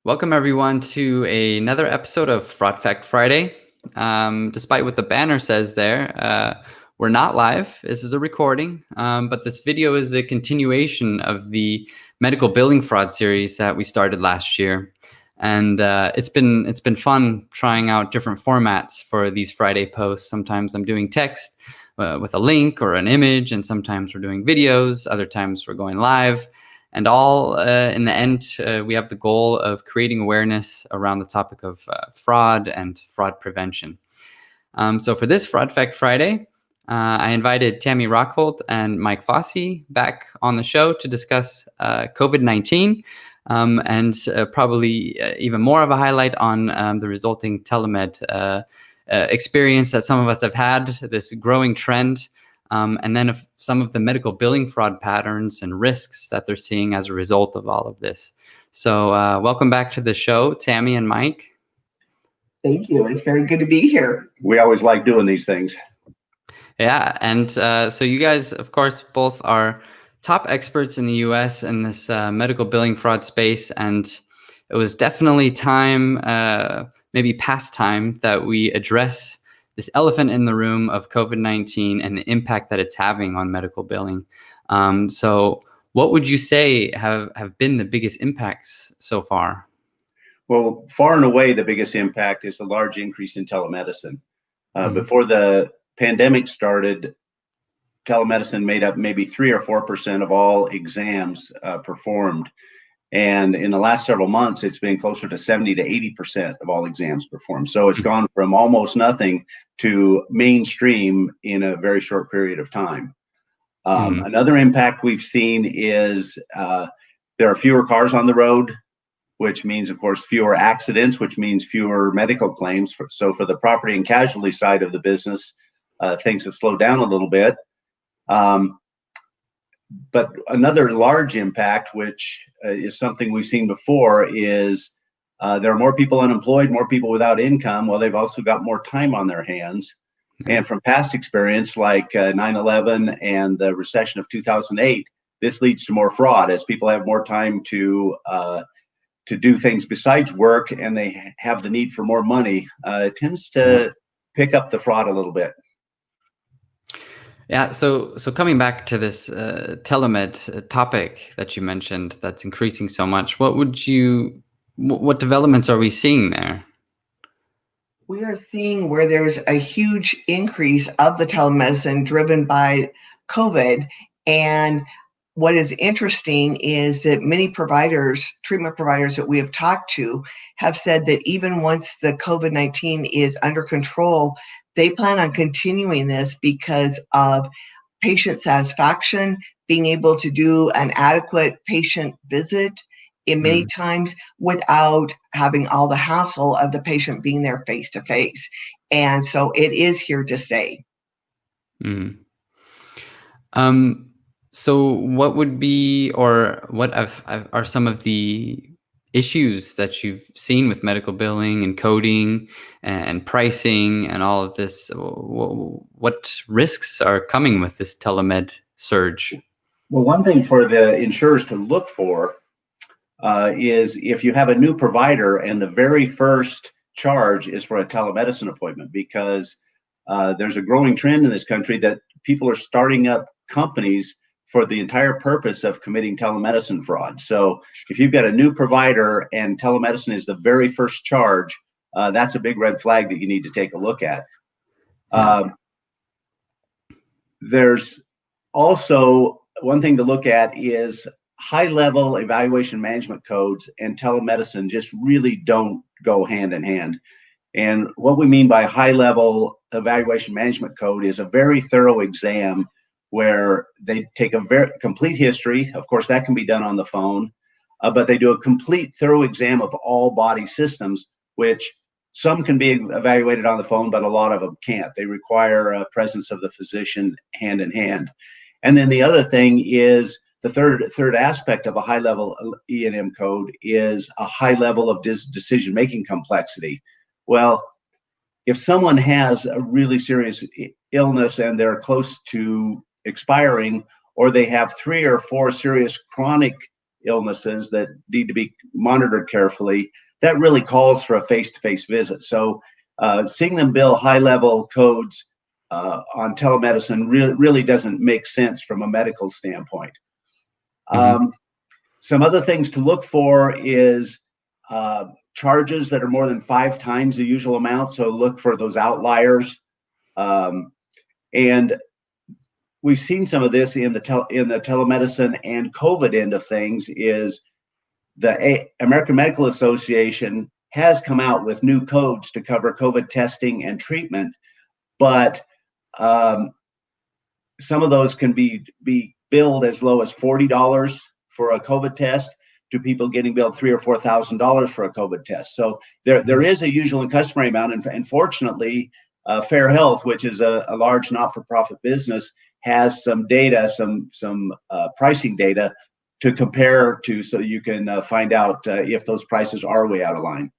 Welcome, everyone, to another episode of Fraud Fact Friday. Despite what the banner says there, we're not live. This is a recording, but this video is a continuation of the medical billing fraud series that we started last year. And it's been fun trying out different formats for these Friday posts. Sometimes I'm doing text with a link or an image, and sometimes we're doing videos. Other times we're going live. And all in the end, we have the goal of creating awareness around the topic of fraud and fraud prevention. So for this Fraud Fact Friday, I invited Tami Rockholt and Mike Fossey back on the show to discuss COVID-19 and probably even more of a highlight on the resulting Telemed experience that some of us have had, this growing trend. And then some of the medical billing fraud patterns and risks that they're seeing as a result of all of this. So welcome back to the show, Tami and Mike. Thank you. It's very good to be here. We always like doing these things. Yeah. And so you guys, of course, both are top experts in the US in this medical billing fraud space. And it was definitely time, maybe past time, that we address this elephant in the room of COVID-19 and the impact that it's having on medical billing. So what would you say have been the biggest impacts so far? Well, far and away, the biggest impact is a large increase in telemedicine. Before the pandemic started, telemedicine made up maybe 3 or 4% of all exams performed. And in the last several months, it's been closer to 70 to 80% of all exams performed. So it's gone from almost nothing to mainstream in a very short period of time. Another impact we've seen is there are fewer cars on the road, which means, of course, fewer accidents, which means fewer medical claims. So for the property and casualty side of the business, things have slowed down a little bit. But another large impact, which is something we've seen before, is there are more people unemployed, more people without income. Well, they've also got more time on their hands. And from past experience, like 9/11 and the recession of 2008, this leads to more fraud as people have more time to do things besides work, and they have the need for more money. It tends to pick up the fraud a little bit. Yeah, so coming back to this Telemed topic that you mentioned that's increasing so much, what developments are we seeing there? We are seeing where there's a huge increase of the telemedicine driven by COVID. And what is interesting is that many providers, treatment providers that we have talked to, have said that even once the COVID-19 is under control, they plan on continuing this because of patient satisfaction, being able to do an adequate patient visit in many times without having all the hassle of the patient being there face to face. And so it is here to stay. So what would be, or what are some of the issues that you've seen with medical billing and coding and pricing and all of this? What risks are coming with this Telemed surge? Well, one thing for the insurers to look for is if you have a new provider and the very first charge is for a telemedicine appointment, because there's a growing trend in this country that people are starting up companies for the entire purpose of committing telemedicine fraud. So if you've got a new provider and telemedicine is the very first charge, that's a big red flag that you need to take a look at. There's also one thing to look at is high-level evaluation management codes and telemedicine just really don't go hand in hand. And what we mean by high-level evaluation management code is a very thorough exam where they take a very complete history. Of course, that can be done on the phone, but they do a complete thorough exam of all body systems, which some can be evaluated on the phone, but a lot of them can't. They require a presence of the physician hand in hand. And then the other thing is the third aspect of a high-level E&M code is a high level of decision-making complexity. Well, if someone has a really serious illness and they're close to expiring, or they have 3 or 4 serious chronic illnesses that need to be monitored carefully, that really calls for a face-to-face visit. So seeing them bill high-level codes on telemedicine really doesn't make sense from a medical standpoint. Some other things to look for is charges that are more than 5 times the usual amount. So look for those outliers. And we've seen some of this in the telemedicine and COVID end of things. Is the American Medical Association has come out with new codes to cover COVID testing and treatment, but some of those can be billed as low as $40 for a COVID test to people getting billed $3,000 or $4,000 for a COVID test. So there is a usual and customary amount, and fortunately, Fair Health, which is a large not-for-profit business, has some data, some pricing data to compare to, so you can find out if those prices are way out of line.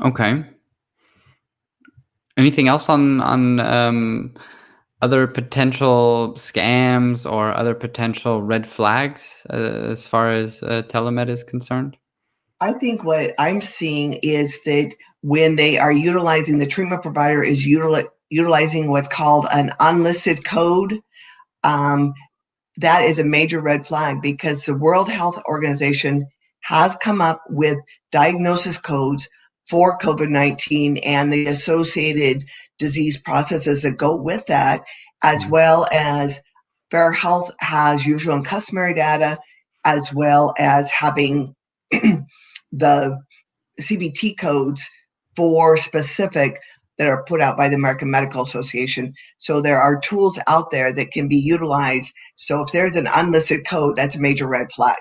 Okay. Anything else on other potential scams or other potential red flags as far as Telemed is concerned? I think what I'm seeing is that when they are utilizing, the treatment provider is utilizing what's called an unlisted code. That is a major red flag, because the World Health Organization has come up with diagnosis codes for COVID-19 and the associated disease processes that go with that, as well as Fair Health has usual and customary data, as well as having the CBT codes for specific that are put out by the American Medical Association. So there are tools out there that can be utilized. So if there's an unlisted code, that's a major red flag.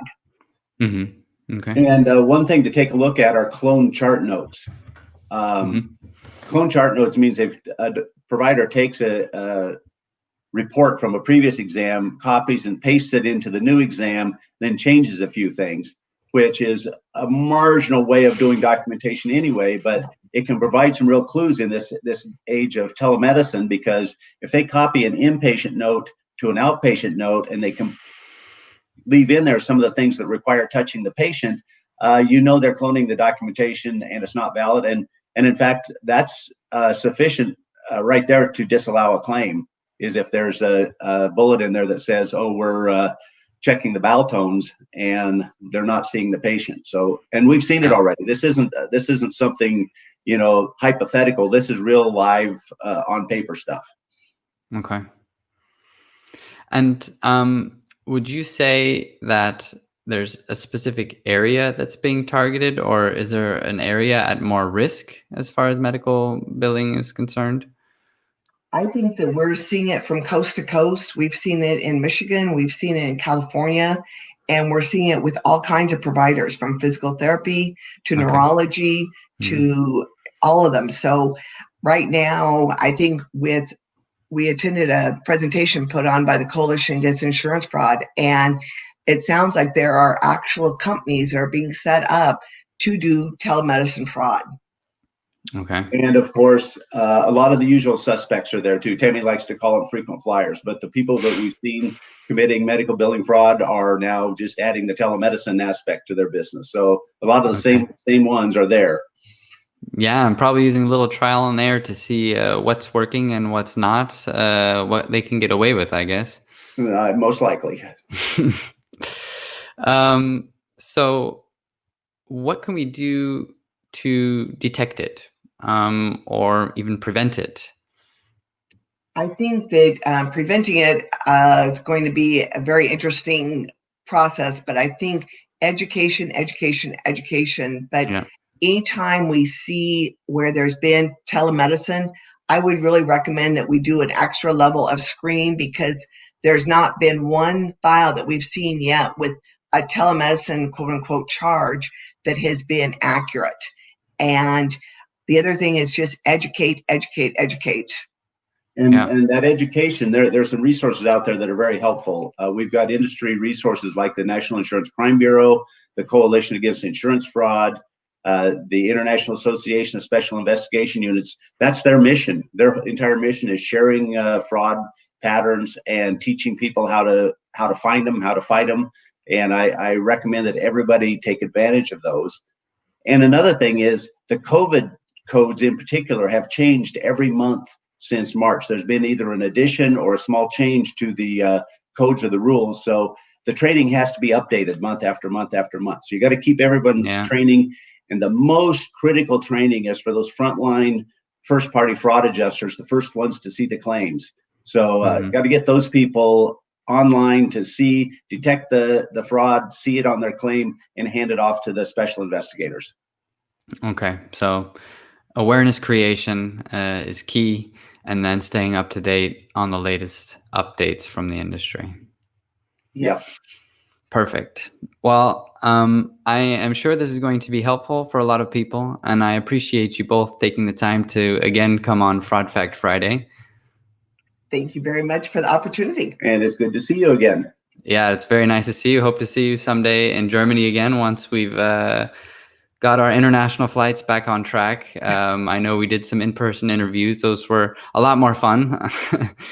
Okay. And one thing to take a look at are clone chart notes. Clone chart notes means if a provider takes a report from a previous exam, copies and pastes it into the new exam, then changes a few things, which is a marginal way of doing documentation anyway, but it can provide some real clues in this age of telemedicine, because if they copy an inpatient note to an outpatient note and they can leave in there some of the things that require touching the patient, they're cloning the documentation and it's not valid. And in fact, that's sufficient right there to disallow a claim, is if there's a bullet in there that says, oh, we're checking the bowel tones and they're not seeing the patient. So, and we've seen it already. This isn't something, hypothetical. This is real live on paper stuff. Okay. And would you say that there's a specific area that's being targeted, or is there an area at more risk as far as medical billing is concerned? I think that we're seeing it from coast to coast. We've seen it in Michigan, we've seen it in California, and we're seeing it with all kinds of providers, from physical therapy to neurology to all of them. So right now, I think we attended a presentation put on by the Coalition Against Insurance Fraud, and it sounds like there are actual companies that are being set up to do telemedicine fraud. Okay. And of course, a lot of the usual suspects are there too. Tami likes to call them frequent flyers, but the people that we've seen committing medical billing fraud are now just adding the telemedicine aspect to their business. So a lot of the same ones are there. Yeah, I'm probably using a little trial and error to see what's working and what's not, what they can get away with, I guess. Most likely. So what can we do to detect it, or even prevent it? I think that preventing it is going to be a very interesting process, but I think education. But anytime we see where there's been telemedicine, I would really recommend that we do an extra level of screening, because there's not been one file that we've seen yet with a telemedicine quote unquote charge that has been accurate. And the other thing is just educate. And that education, there's some resources out there that are very helpful. We've got industry resources like the National Insurance Crime Bureau, the Coalition Against Insurance Fraud, the International Association of Special Investigation Units. That's their mission. Their entire mission is sharing fraud patterns and teaching people how to find them, how to fight them. And I recommend that everybody take advantage of those. And another thing is the COVID codes in particular have changed every month since March. There's been either an addition or a small change to the codes or the rules. So the training has to be updated month after month after month. So you got to keep everyone's training. And the most critical training is for those frontline first party fraud adjusters, the first ones to see the claims. So got to get those people online to detect the fraud, see it on their claim, and hand it off to the special investigators. Okay, so awareness creation is key, and then staying up to date on the latest updates from the industry. Yep. Perfect. Well, I am sure this is going to be helpful for a lot of people, and I appreciate you both taking the time to again come on Fraud Fact Friday. Thank you very much for the opportunity. And it's good to see you again. Yeah, it's very nice to see you. Hope to see you someday in Germany again once we've got our international flights back on track. I know we did some in-person interviews. Those were a lot more fun.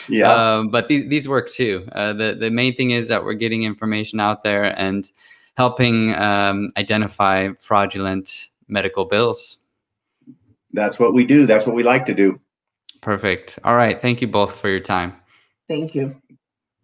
Yeah. But these work too. The main thing is that we're getting information out there and helping identify fraudulent medical bills. That's what we do. That's what we like to do. Perfect. All right. Thank you both for your time. Thank you.